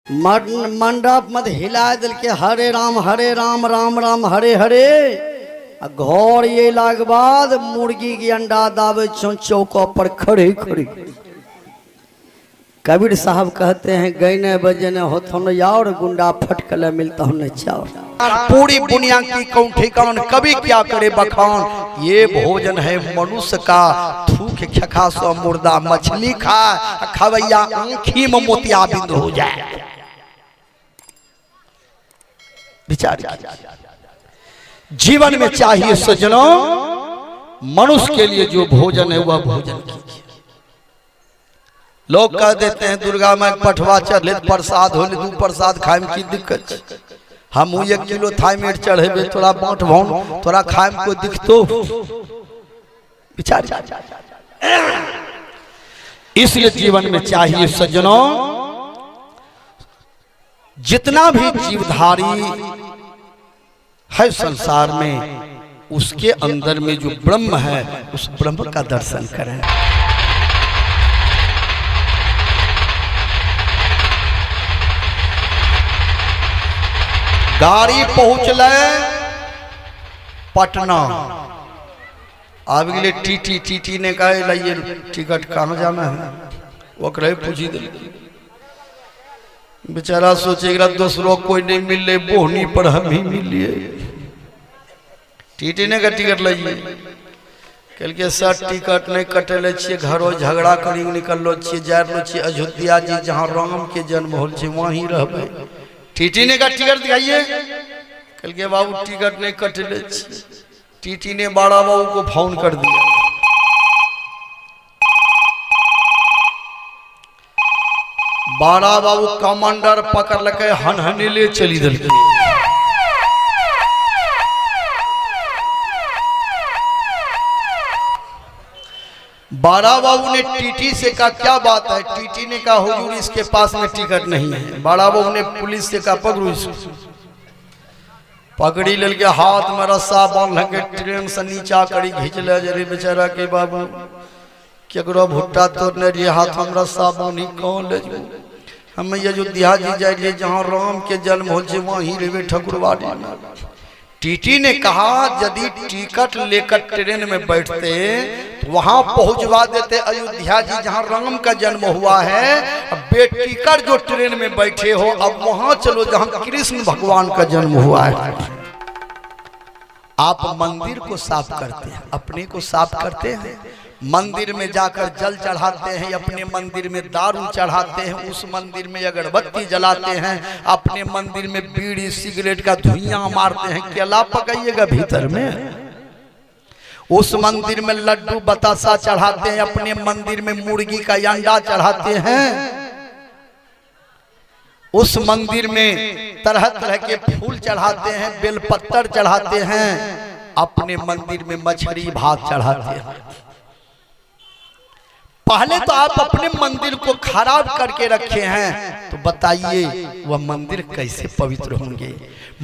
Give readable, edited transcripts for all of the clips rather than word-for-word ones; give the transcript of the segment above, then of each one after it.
मंडप मत हिला दिल के हरे राम राम राम हरे हरे। घर ये लाग बाद मुर्गी की अंडा दावे चौका पर खड़े खड़े। कबीर साहब कहते हैं गईने बजने होता न यार गुंडा फटकले मिलता हूं न चाव। पूरी दुनिया की कौन ठिकान कभी क्या करे बखान। ये भोजन है मनुष्य का थूक खखा सो मुर्दा मछली खा खवैया आंखी में मोतिया बिंद हो जाए। विचार जीवन में चाहिए सज्जनों मनुष्य के लिए जो भोजन है वह भोजन कीजिए। लोग कह देते हैं दुर्गा में पठवा चढ़े प्रसाद हो दू प्रसाद खाए में की दिक्कत। हम 1 किलो थाईमेट चढ़े थोड़ा बांट भाव थोड़ा खाए में कोई दिखतो विचार। इसलिए जीवन में चाहिए सज्जनों जितना भी जीवधारी है संसार में उसके अंदर में जो ब्रह्म है उस ब्रह्म का दर्शन करें। गाड़ी पहुंचल पटना अब गए टीटी ने कहा ये टिकट कहाँ जाना है वो करे पूछी दिल। बेचारा सोचेगा दूसरों कोई नहीं मिल रहे बोहनी पर हम ही मिलिए। टीटी ने का टिकट लाइए कल के सर टिकट नहीं कटेले छे घरों झगड़ा करी निकल छे जा अयोध्या जी जहाँ राम के जन्म होल छे वहीं रहबे। टीटी ने का टिकट दिखाइए कल के बाबू टिकट नहीं कटेले छे। टीटी ने बड़ा बाबू को फोन कर दिया। बड़ा बाबू कमांडर पकड़ लके हनहनी ले चली दल। बड़ा बाबू ने टीटी से कहा क्या बात है। टीटी ने कहा हुजूर इसके पास में टिकट नहीं है। बड़ा बाबू ने पुलिस से कहा पकड़ो इसको। पकड़ी ले के हाथ में रस्सा बांध के ट्रेन से नीचा करी खींच ले जरे बेचारा के बाबू केकरो भुट्टा तोड़ने रही हाथ हम रस्सा बांधी कौन ले जो हम अयोध्या जी जा रही जहाँ राम के जन्म हो वहीं रहे ठकुरवाड़ी में। टीटी ने कहा यदि टिकट लेकर ट्रेन में बैठते तो वहां पहुंचवा देते अयोध्या जी जहां राम का जन्म हुआ है। बेटिकर जो ट्रेन में बैठे हो अब वहां चलो जहां कृष्ण भगवान का जन्म हुआ है। आप मंदिर को साफ करते हैं अपने को साफ करते हैं। मंदिर में जाकर जल चढ़ाते हैं अपने मंदिर में दारू चढ़ाते हैं उस मंदिर में अगरबत्ती जलाते हैं अपने मंदिर में बीड़ी सिगरेट का धुइयां मारते हैं। केला पकाइएगा भीतर में। उस मंदिर में लड्डू बतासा चढ़ाते हैं अपने मंदिर में मुर्गी का अंडा चढ़ाते हैं। उस मंदिर में तरह तरह के फूल चढ़ाते हैं बेलपत्तर चढ़ाते हैं अपने मंदिर में मछली भात चढ़ाते हैं। पहले तो आप अपने मंदिर को खराब करके रखे हैं तो बताइए वह मंदिर कैसे पवित्र होंगे।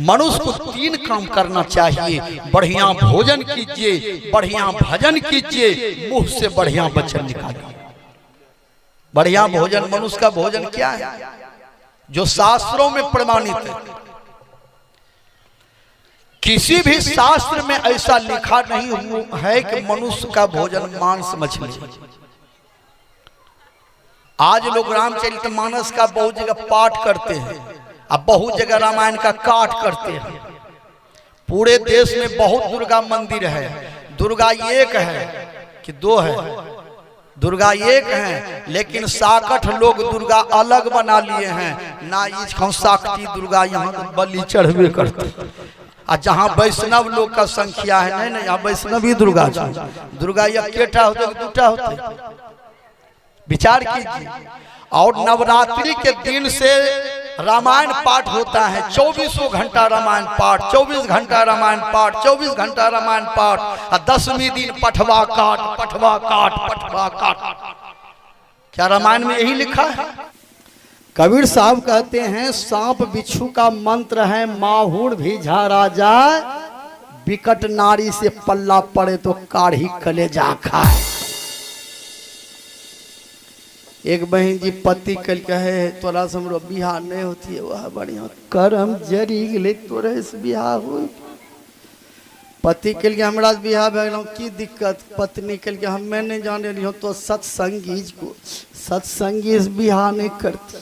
मनुष्य को 3 काम करना चाहिए। बढ़िया भोजन कीजिए बढ़िया भजन कीजिए मुंह से बढ़िया वचन निकालिए। बढ़िया भोजन मनुष्य का भोजन क्या है जो शास्त्रों में प्रमाणित है। किसी भी शास्त्र में ऐसा लिखा नहीं है कि मनुष्य का भोजन मांस मछली। आज लोग रामचरितमानस का बहुत जगह पाठ करते हैं अब बहुत जगह रामायण का काट करते हैं। पूरे देश में बहुत दुर्गा मंदिर है। दुर्गा एक है कि 2 है। दुर्गा एक है लेकिन 67 लोग दुर्गा अलग बना लिए हैं ना। इसको साक्षी दुर्गा यहाँ बलि चढ़वे करते आ जहाँ वैष्णव लोग का संख्या है नहीं यहाँ वैष्णवी दुर्गा दुर्गा एकेटा होते 2टा होते। विचार कीजिए। और नवरात्रि के दिन से रामायण पाठ होता है 24 घंटा रामायण पाठ 24 घंटा रामायण पाठ 24 घंटा रामायण पाठ और 10वीं दिन पठवा काट पठवा काट पठवा काट। क्या रामायण में यही लिखा है। कबीर साहब कहते हैं सांप बिच्छू का मंत्र है माहूर भी झाड़ा जाए विकट नारी से पल्ला पड़े तो काढ़ी कलेजा खाए। एक बहन जी पति कल कहे तोरा से हमरो बिहार नहीं होती है, वह बढ़िया करम जरी गेले तोरे से बिहार हो। पति कल के हमरा से बिहार भे गेल की दिक्कत, पत्नी कल के हमें नहीं जाने रही तो सत्संगी को सत्संगी से बिहार नहीं करती।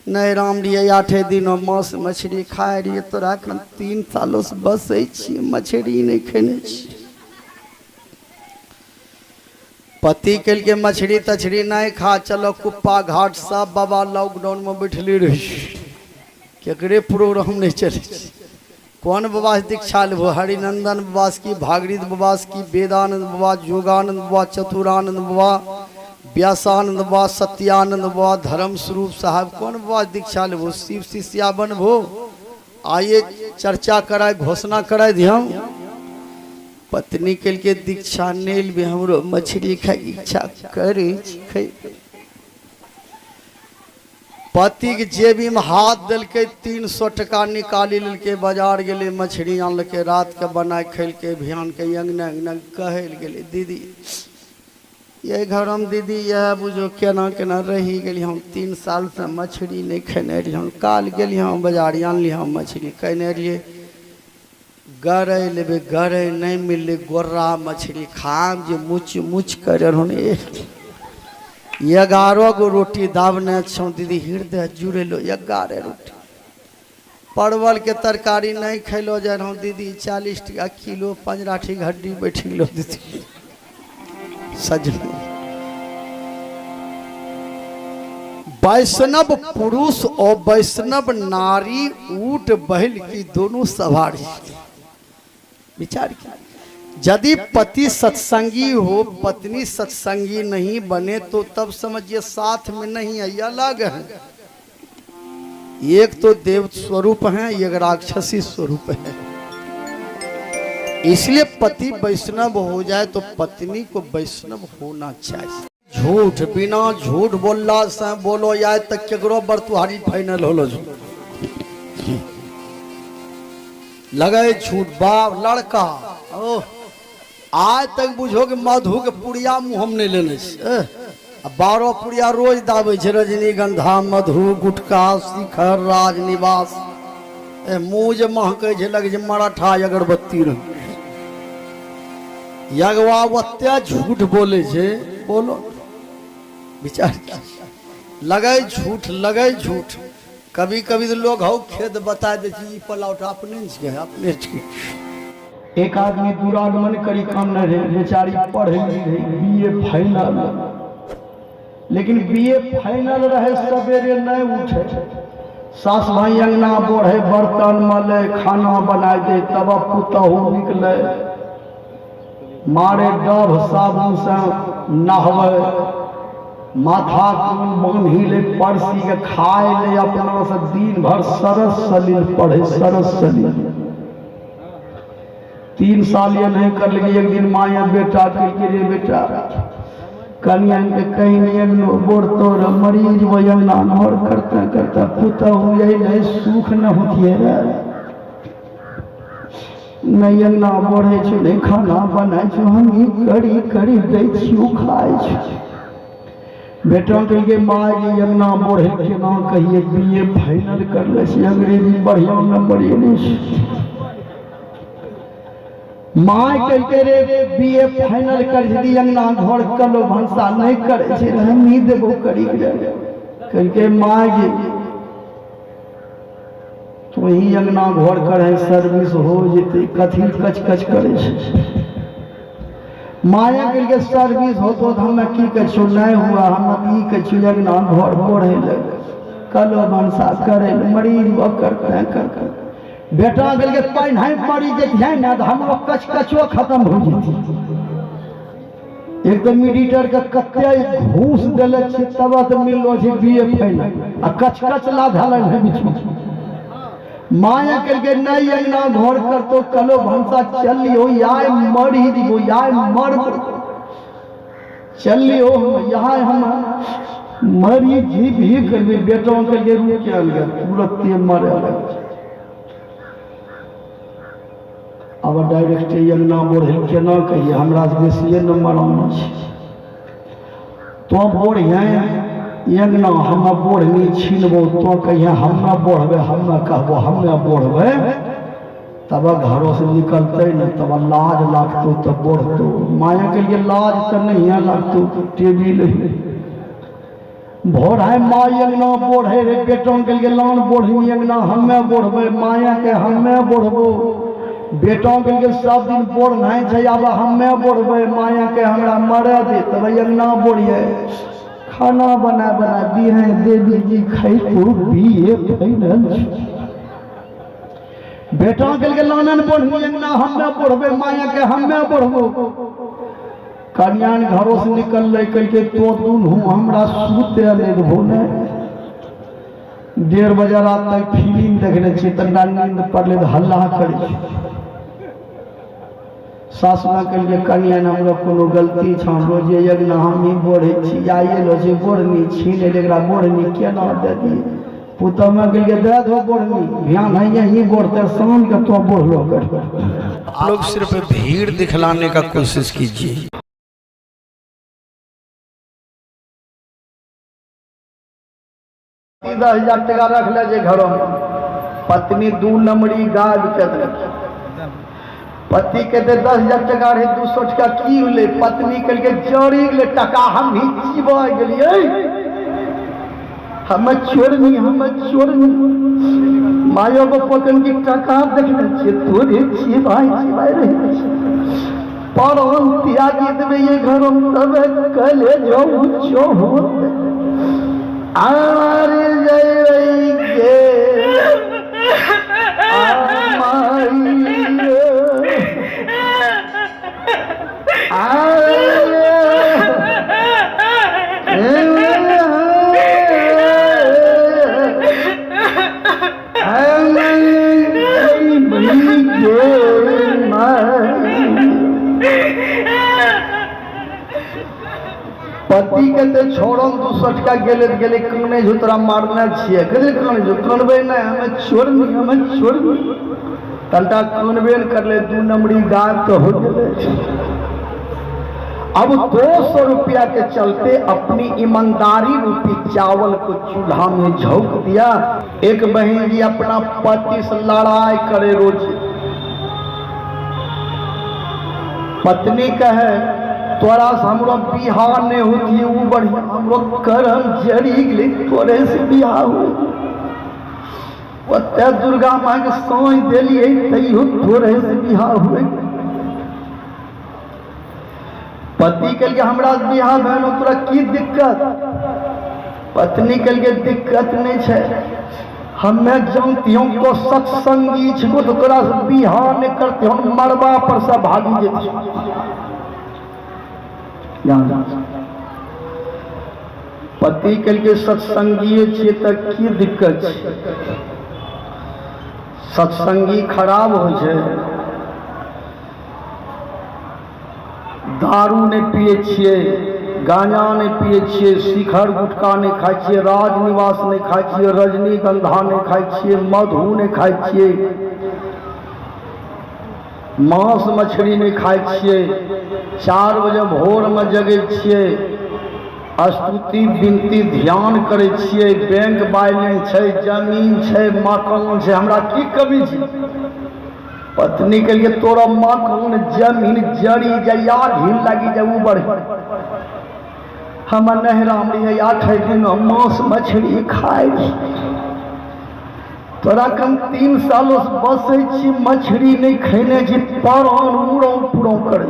नहीं राम रही 8 दिन मांस मछली खाए रही, तोरा 3 सालों से बसे छी मछली नहीं खेने छी। पति कल के मछली तछली नहीं खा, चलो कुप्पा घाट सब बाबा लॉकडाउन में बैठली रही, केकरे प्रोग्राम नहीं चले। कौन बाबा से दीक्षा लेबो, हरिनंदन बाबा की, भागीरथ बाबा की, वेदानंद बाबा, योगानंद बाबा, चतुरानंद बाबा, व्यासानंद बाबा, सत्यानंद बाबा, धर्म स्वरूप साहब, कौन बाबा से दीक्षा लेबो। शिव शिष्या बनबो, आइए चर्चा कराए, घोषणा कराए ध्यान। पत्नी कल के दीक्षा नेल भी हमरो मछली खाए इच्छा करे। पति के जेबी में हाथ दिल के 300 टका निकाली ललके, बाजार गेले मछली आनलके, रात के बनाए खेल के भियान के अंगना अंगना कहल गेले दीदी ये घर हम दीदी यह बुझो केना केना रही गेली, हम 3 साल से मछली नहीं खेने रही। हम काल गेली हम बाजार आनली हम मछली कहने रहिए, गरे लेबे गरे नहीं मिलले, गोर्रा मछली खाम जो मुच मुच कर 11 गो रोटी दाबने छौ दीदी, हृदय जुड़े लो 11 रोटी। परवल के तरकारी नहीं खैलो जा रहा दीदी, 40 टका किलो, 15 हड्डी बैठ लो दीदी। सजन वैष्णव पुरुष और वैष्णव नारी ऊंट बैल की दोनों सवारी। विचार किया, यदि पति सत्संगी हो पत्नी सत्संगी नहीं बने तो तब समझिए साथ में नहीं है, अलग है। एक तो देव स्वरूप है, एक राक्षसी स्वरूप है। इसलिए पति वैष्णव हो जाए तो पत्नी को वैष्णव होना चाहिए। झूठ बिना झूठ बोलला से बोलो या तक केकरो बरतुहारी फाइनल होलो लगे झूठ। बाप लड़का ओ आज तक बुझो कि मधु के पुड़िया मुँह हम नहीं लेने 12 पुड़िया रोज दाबे छे, रजनीगंधा, मधु, गुटखा, शिखर, राजनिवास, मुँह जे महके छे लगे छे मराठा अगरबत्ती रंग। यज्ञवावत्या झूठ बोले छे, बोलो विचार लगे झूठ लगे झूठ। कभी कभी तो लोग हो खेद बता दे पलाउट अपने एक आदमी दुरागमन करी काम न रहे, बेचारी पढ़े BA फाइनल, लेकिन BA फाइनल रहे सवेरे नहीं उठे, सास भाई अंगना बढ़े, बर्तन मले, खाना बना दे, तब पुतहू निकले, मारे डब साबुन से नहवे, माथा बांधी ले, परसी के खाए ले, अपना से दिन भर सरस सलील पढ़े, सरस सलील। 3 साल ये नहीं कर लगी। एक दिन माया बेटा के रे बेटा कन्या के कहीं नहीं बोर तोर मरीज वयंगना नहर करते करते पुता हो यही नहीं सुख न होती है, नहीं अंगना बढ़े छो, नहीं खाना बनाए छो, हम ही करी करी दे छियो खाए छो। बेटा के माँ ये अंगना बढ़े के ना कहिए BA फाइनल कर ले, अंग्रेजी बढ़िया नंबर ये नहीं। माँ कहते रे BA फाइनल कर दी, अंगना घर कलो भंसा नहीं करे छे, हम ही देबो करी करके माँ ये तो ही अंगना घर करे सर्विस हो जेते, कथी कच कच करे छे। माया के सर्विस हो तो हमें की कछु नहीं हुआ, हम ई कछु अंगना घर बढ़े लगे, कलो भंसा करे मरीज करते बेटा गल के पाइन है पड़ी जे ना तो हम कच कचो खत्म हो जेती। एकदम मीडिएटर के कत्ते घूस देले छे तब तो मिललो छे BA फाइनल आ कच कच ला धालन है बीच में। माया के नहीं अंगना घर कर तो कलो भंसा चलियो याय मर ही दिगो, याय मर चलियो यहाँ हम मरी जी भी करबे। बेटों के लिए रुक के गया तुरंत मरे लगे। अब डायरेक्ट अंगना बढ़े केना कहिए, हमरा से बेसिए नंबर आना है तो बोढ़ यंगना हम बोढ़नी छीनबो तो कहिए हम न बोढ़बे हम न कहबो हम न बोढ़बे तब घरों से निकलते न तब लाज लागतो तब बोढ़तो माया के लिए लाज तो नहीं है लागतो टेबिल भोर है माँ यंगना बोढ़े रे बेटों के लिए लान बोढ़ी यंगना हमें बोढ़बे माया के हमें बोढ़बो बेटों के लिए सब दिन बोढ़ नहीं छै अब हमें बोढ़बे माया के हमरा मरे दे तब यंगना बोढ़िए खाना बना बना दी है देवी जी खाई तो भी बेटा के लिए लानन बोढ़ी यंगना हमें बोढ़बे माया के हमें बोढ़बो कन्यान घरों से निकल ले करके तो दुनू हमरा सूते लेबो ने 1:30 बजे रात तक फिल्म देखने छी तन्ना नींद पड़ले तो हल्ला करे सासुआ के लिए कन्या हमरा कोनो गलती छ रोजे यज्ञ हम ही बोढ़े छी आइए लो जे बोढ़नी छीने लेकरा बोढ़नी केना दे दी पुतमा के लिए दे दो बोढ़नी ध्यान है यही बोढ़ते शाम के तो बोढ़ लो कर आप लोग सिर्फ भीड़ दिखलाने का कोशिश कीजिए। 10,000 टका रख ले जे घरों में पत्नी 2 नंबरी गाय बिकत रखी पति के दे 10,000 टका रहे 200 टका की ले पत्नी के लिए जड़ी ले टका हम भी जीवा गेलिए हम चोरनी मायो को पतन की टका देखने छे तोरे जीवाई रहे पर हम त्यागी देबे ये घरों तब कले जो उच्चो होते आरे जय गे पति के ते छोड़न 200 टका गेले कने जुतरा मारना छिए कने जुतरबे न हमें छोड़नी तंटा कनबेन कर ले 2 नंबरी गाय तो हो गेले अब 200 रुपया के चलते अपनी ईमानदारी रूपी चावल को चूल्हा में झोंक दिया। एक बहन जी अपना पति से लड़ाई करे रोज पत्नी कहे तोरा से हमरो बिहार नहीं होती वो बढ़िया हमरो करम जड़ी गेले तोरे से बिहार हो ओते दुर्गा माँ के सोई देलिए तैयो तोरे से बिहार हुए पति के लिए हमरा बिहार भेल तोरा की दिक्कत पत्नी के लिए दिक्कत नहीं है हमें जानती हूँ तो सत्संगी छो तो तोरा से बिहार नहीं करते हम मरबा पर से भागी जेती पति के लिए सत्संगी छे तो की दिक्कत सत्संगी खराब हो जाए दारू नहीं पिए छिए गांजा नहीं पिए छिए शिखर गुटखा नहीं खाई छिए राजनिवास नहीं खाई छिए रजनीगंधा नहीं खाई छिए मधु नहीं खाई छिए मांस मछली नहीं खाई छिए 4 बजे भोर में जगे छिए स्तुति विनती ध्यान करे छिए बैंक बैलेंस है जमीन है मकान है हमरा की कमी छै पत्नी के लिए तोरा मकान जमीन जड़ी जया घिन लगी जाए वो बढ़ हम नहरा में 8 दिन मांस मछली खाए तोरा कम 3 सालों से बसे छी मछली नहीं खेने छी परान उड़ों पुड़ों करे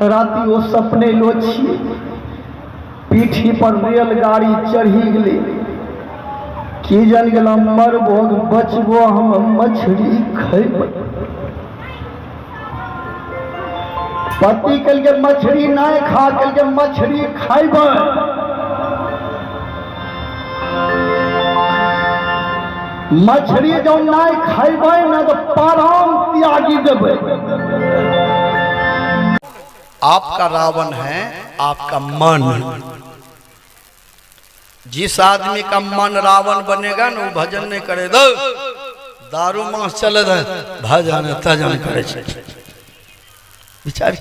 राति वो सपने लो छी पीठी पर रेलगाड़ी चढ़ी गेले की जन गेला मरबो बचबो हम मछली खैब पति कल के मछली नहीं खा कल के मछली खाइब मछली जो नहीं खाइब ना तो परान त्यागी देबे आपका रावण है आपका मन जिस आदमी का मन रावण बनेगा ना वो भजन नहीं करे दो दारू मांस चले भजन तजन करे विचार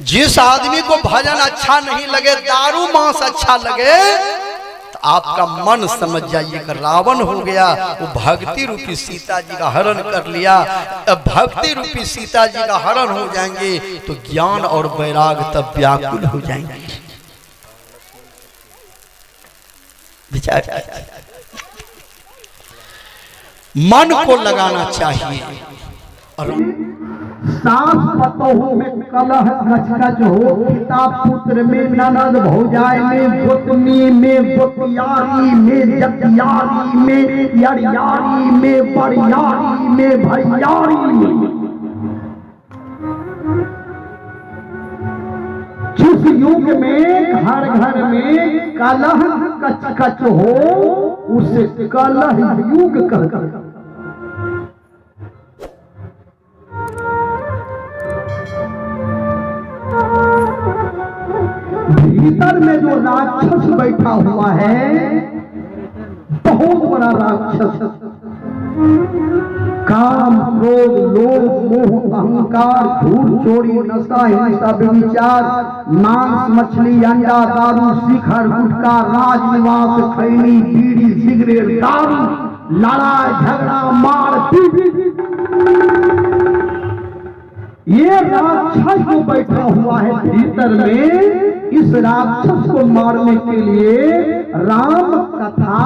जिस आदमी को भजन अच्छा नहीं लगे, दारू मांस अच्छा लगे, तो आपका मन समझ जाइए कि रावण हो गया। वो भक्ति रूपी सीता जी का हरण कर लिया। अब भक्ति रूपी सीता जी का हरण हो जाएंगे तो ज्ञान और वैराग तब व्याकुल हो जाएंगे। विचार मन को लगाना चाहिए। और सास पतोहू में कलह कचकच हो, पिता पुत्र में ननद भौजाई में, गोतनी में गोतियारी में, जतियारी में, यरियारी में, बरियारी में, भैयारी में। जिस युग में घर घर में कलह कचकच हो, उसे कलह युग कहकर। भीतर में जो राक्षस बैठा हुआ है, बहुत बड़ा राक्षस, काम क्रोध लोभ मोह अहंकार झूठ चोरी नशा हिंसा व्यभिचार मांस मछली अंडा दारू शिखर गुटखा राजनिवास खैनी बीड़ी सिगरेट दारू लड़ाई झगड़ा मार पीट। ये राक्षस जो बैठा हुआ है भीतर में, इस राक्षस को मारने के लिए राम कथा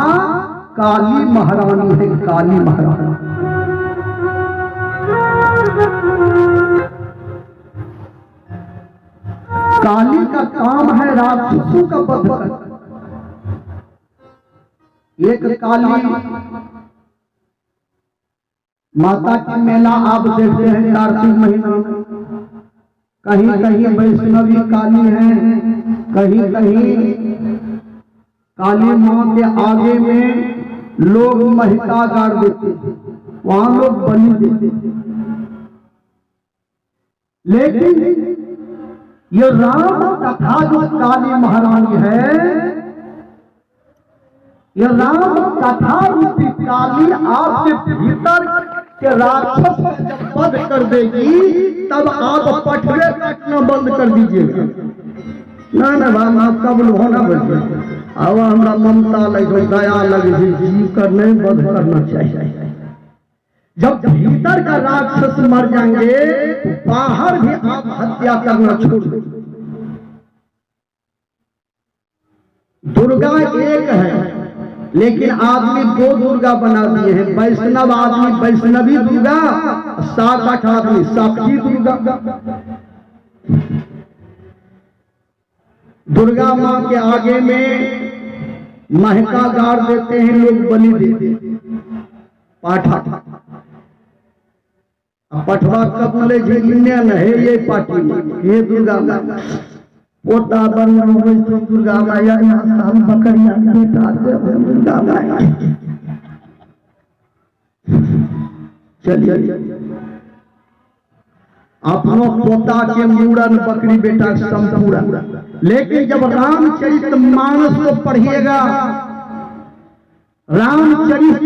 काली महारानी है। काली महारानी काली का काम है राक्षसों का वध करना। एक काली माता की मेला आप देखते हैं कार्तिक महीना में, कहीं कहीं वैष्णवी काली है, कहीं कहीं काली मां के आगे में लोग महिता गाड़ देते, वहां लोग बलि देते। लेकिन ये राम कथा जो काली महारानी है, ये राम कथा रूपी काली आपके भीतर के राक्षस जब वध कर देगी, तब आप पठवे काटना बंद कर दीजिएगा। ना ना भाई आप कब होना बचे, अब हमारा ममता लगे दया लगे, जीव कर नहीं वध करना चाहिए। जब भीतर का राक्षस मर जाएंगे, बाहर भी आप हत्या करना छोड़ दो। दुर्गा एक है, लेकिन आदमी दो दुर्गा बना दिए हैं। वैष्णव आदमी वैष्णवी दुर्गा, साक्षात आदमी साक्षी दुर्गा। दुर्गा मां के आगे में महका गाड़ देते हैं लोग, बलि देते हैं पाठा। पठवा कबूले झिझिया न है ये पाठी, ये दुर्गा पोता बन दुर्गा माया हम बकरिया बेटा दुर्गा माया। चलिए अपनों पोता के मूड़न बकरी बेटा संपूर्ण। लेकिन जब रामचरित मानस को पढ़िएगा, रामचरित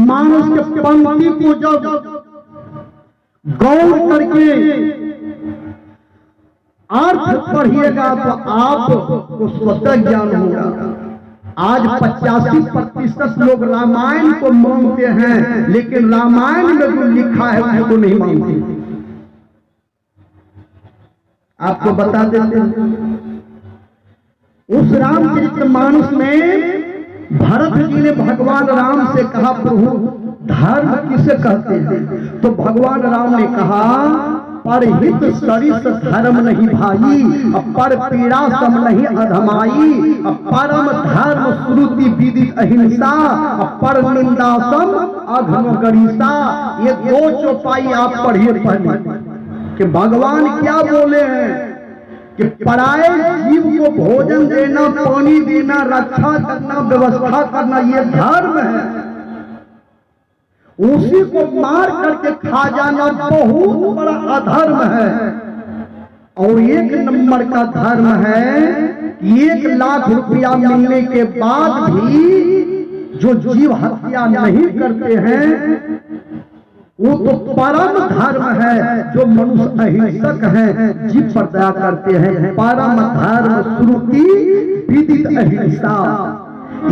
मानस के पंक्ति को जब गौर करके अर्थ पढ़िएगा तो आपको स्वतः ज्ञान होगा। आज 85% लोग रामायण को मानते हैं, लेकिन रामायण में जो लिखा है उसको नहीं मानते। आपको बता देते हैं, उस रामचरितमानस में भरत जी ने भगवान राम से कहा, प्रभु धर्म किसे कहते हैं? तो भगवान राम ने कहा, परहित सरिस धर्म नहीं भाई, पर पीड़ा सम नहीं अधमाई, परम धर्म श्रुति विदित अहिंसा, पर निंदा सम अघम गरीसा। ये दो चौपाई आप पढ़िए पहले कि भगवान क्या बोले हैं कि पराये जीव को भोजन देना, पानी देना, रक्षा करना, व्यवस्था करना, ये धर्म है। उसी को मार करके खा जाना बहुत बड़ा अधर्म है। और एक नंबर का धर्म है कि 1 लाख रुपया मिलने के बाद भी जो जीव हत्या नहीं करते हैं, वो तो परम धर्म है जो मनुष्य अहिंसक है, जीव पर दया करते हैं। परम धर्म श्रुति विदित अहिंसा,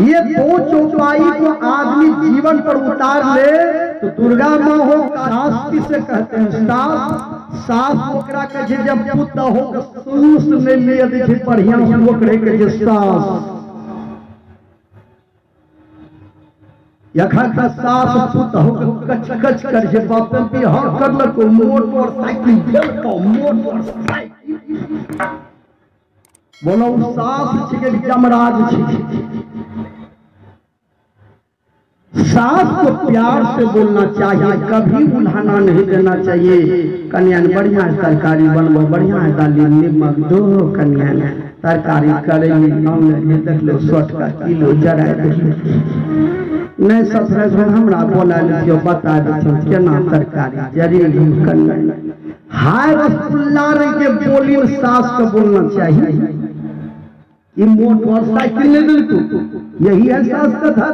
ये दो चौपाई को आदमी जीवन पर उतार ले तो दुर्गा माँ हो। सास किसे कहते हैं? सास ओकरा के जे जब पुत्र हो सूस ने लिए दे बढ़िया ओकरे के जे सास यखा का सास पुत्र हो कच कच कर जे बाप पे हर करल को मोटरसाइकिल भेल को मोटरसाइकिल बोलो सास छिके जमराज छिके। सास को प्यार से बोलना चाहिए, कभी उल्हाना नहीं देना चाहिए। कन्यान बढ़िया तरकारी बनबो, बढ़िया दाली नमक दो, कन्यान तरकारी करेंगे देख लो 100 का किलो जरा नहीं ससुर हमरा बोला लियो बता दो केना तरकारी जरी कन्यान हाय रसगुल्ला रे के बोली सास को बोलना चाहिए। ये मोटरसाइकिल ले दिल तू, यही है सास का था।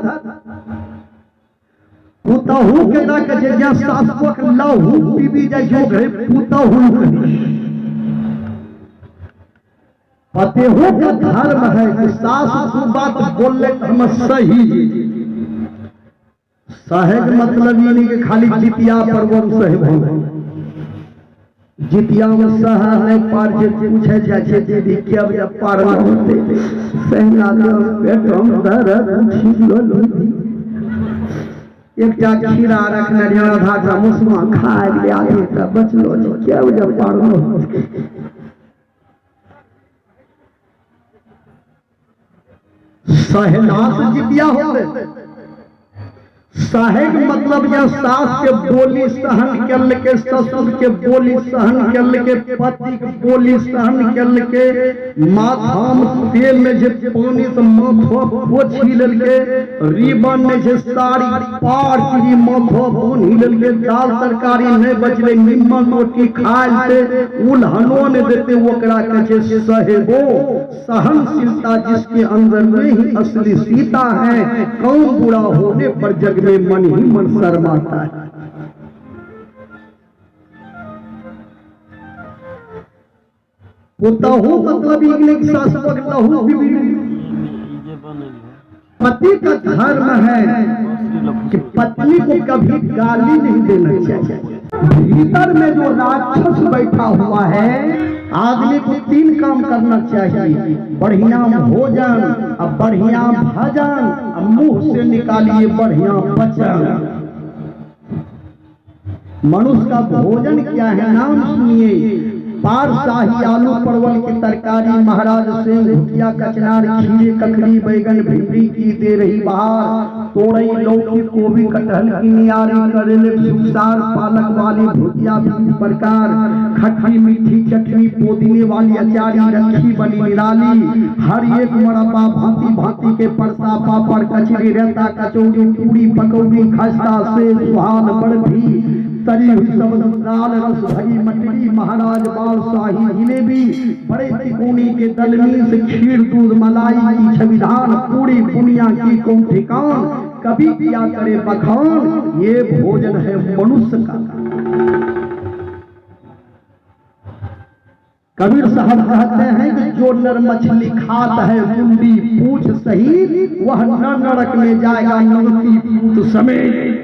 पुतहु के ना कहे जे सास को लहू बीबी जो घरे पुतहु पतिहु का धर्म है कि सास को बात बोलले हम सही सहज मतलब ये नहीं कि खाली जितिया पर्व सहज हो। जितिया में सहा नहीं पार जे पूछे जाए दीदी क्या पार होते सहना पेटम दर्द ठीक लो एक खीरा रखने आधा का मुसमा खा लिया बचलो क्या जब पारो सहनास जितिया होते साहेब मतलब या सास के बोली सहन कर के, ससुर के बोली सहन कर के, पति के बोली सहन कर के, माथाम तेल में जे पानी से माथो पोछी लेल के, रिबन में जे साड़ी पार की माथो बोनी लेल के, दाल तरकारी नहीं बचले निम्मन रोटी खाए से उल्हनो ने देते ओकरा के जे सहेबो। सहनशीलता जिसके अंदर में ही असली सीता है, कौन बुरा होने पर जग में मन ही मन शर्माता है। पुतहु मतलब पति का धर्म है कि पत्नी को कभी गाली नहीं देना चाहिए। भीतर में जो राक्षस बैठा हुआ है, आदमी को 3 काम करना चाहिए, बढ़िया भोजन, अब बढ़िया भजन, अब मुंह से निकालिए बढ़िया वचन। मनुष्य का भोजन क्या है नाम सुनिए। पार शाही आलू परवल की तरकारी, महाराज सिंह भुजिया कचनार खीरे ककड़ी बैगन भिंडी की दे रही बाहर, तोरई लौकी गोभी कटहल की नियारी करेले सुखसार पालक वाली भुजिया 20 प्रकार, खट्टी मीठी चटनी पुदीने वाली अचारी रखी बनी निराली, हर एक मरब्बा भांति भांति के परसा पापड़ कचरी रेता कचौड़ी पूरी पकौड़ी खस्ता से सुहान बर्फी तरी हुई सब्जी दाल रस भरी मटरी, महाराज बाल शाही जिलेबी, बड़े तिकोनी के दलमी से खीर दूध मलाई की छविधान, पूरी बुनिया की कौन ठिकान, कभी किया करे बखान। ये भोजन है मनुष्य का। कबीर साहब कहते हैं कि जो नर मछली खाता है मुंडी पूछ सही, वह न नरक में जाएगा नरकी पूत समेत।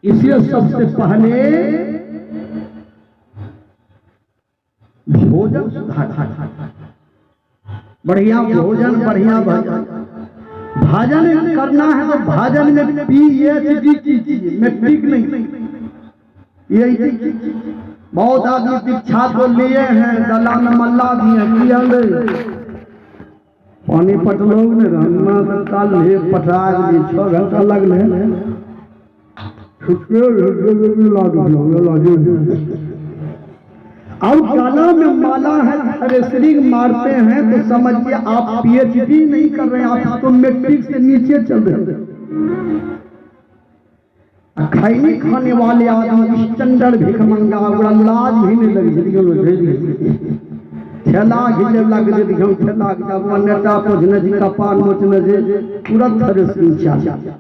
इसलिए सबसे पहले भोजन सुधार, बढ़िया भोजन बढ़िया भजन। भजन करना है तो भजन में PhD कीजिए, मैट्रिक नहीं। यही बहुत आदमी दीक्षा तो लिए हैं, दलान मल्ला भी है, किया पानी पटलोग ने रहना काल पटा 6 घंटा लगने अब गला में माला है, थ्रेसरिंग मारते हैं तो समझिए आप PhD नहीं कर रहे हैं, आप तो मैट्रिक से नीचे चल रहे हैं। खैनी खाने वाले आदमी स्टैंडर्ड भिख मंगा लाज भी नहीं लगी, ठेला घिजे लग दे ठेला नेता पोजने जी का पान नोचने जे तुरंत थ्रेसरिंग चाहिए।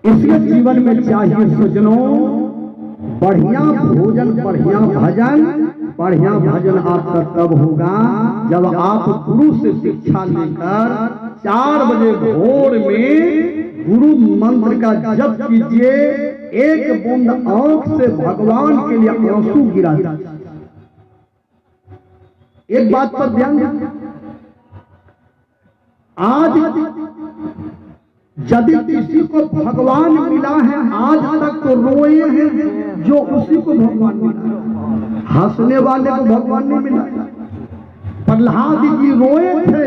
इसलिए जीवन में चाहिए सज्जनों बढ़िया भोजन, बढ़िया भजन। बढ़िया भजन आपका तब होगा जब आप गुरु से शिक्षा लेकर 4 बजे भोर में गुरु मंत्र का जप कीजिए। एक बूंद आंख से भगवान के लिए आंसू गिरा। एक बात पर ध्यान दें, आज यदि किसी को भगवान मिला है आज तक तो रोए हैं जो उसी को भगवान मिला। हंसने वाले को भगवान नहीं मिला। प्रहलाद जी रोए थे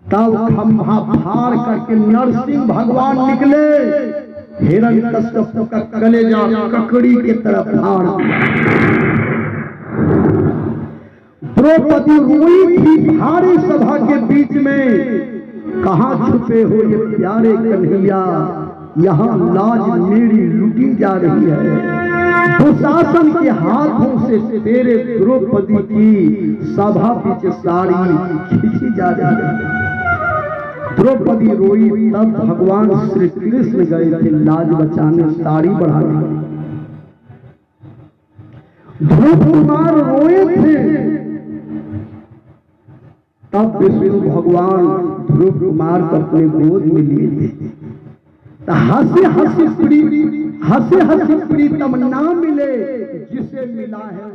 तब खंभा फाड़ करके नरसिंह भगवान निकले, हिरण्यकश्यप का कलेजा ककड़ी की तरफ फाड़ दिया। द्रौपदी रोई थी भारी सभा के बीच में, कहां छुपे हो ये प्यारे कन्हैया, यहाँ लाज मेरी लुटी जा रही है। दुशासन के हाथों से तेरे द्रौपदी की सभा पीछे साड़ी खींची जा रही है। द्रौपदी रोई तब भगवान श्री कृष्ण गए थे लाज बचाने, साड़ी बढ़ाने। ध्रुव कुमार रोए थे तब विष्णु भगवान ध्रुव कुमार को अपने गोद में लिए थे। हंसी हंसी प्रीतम ना मिले जिसे मिला है।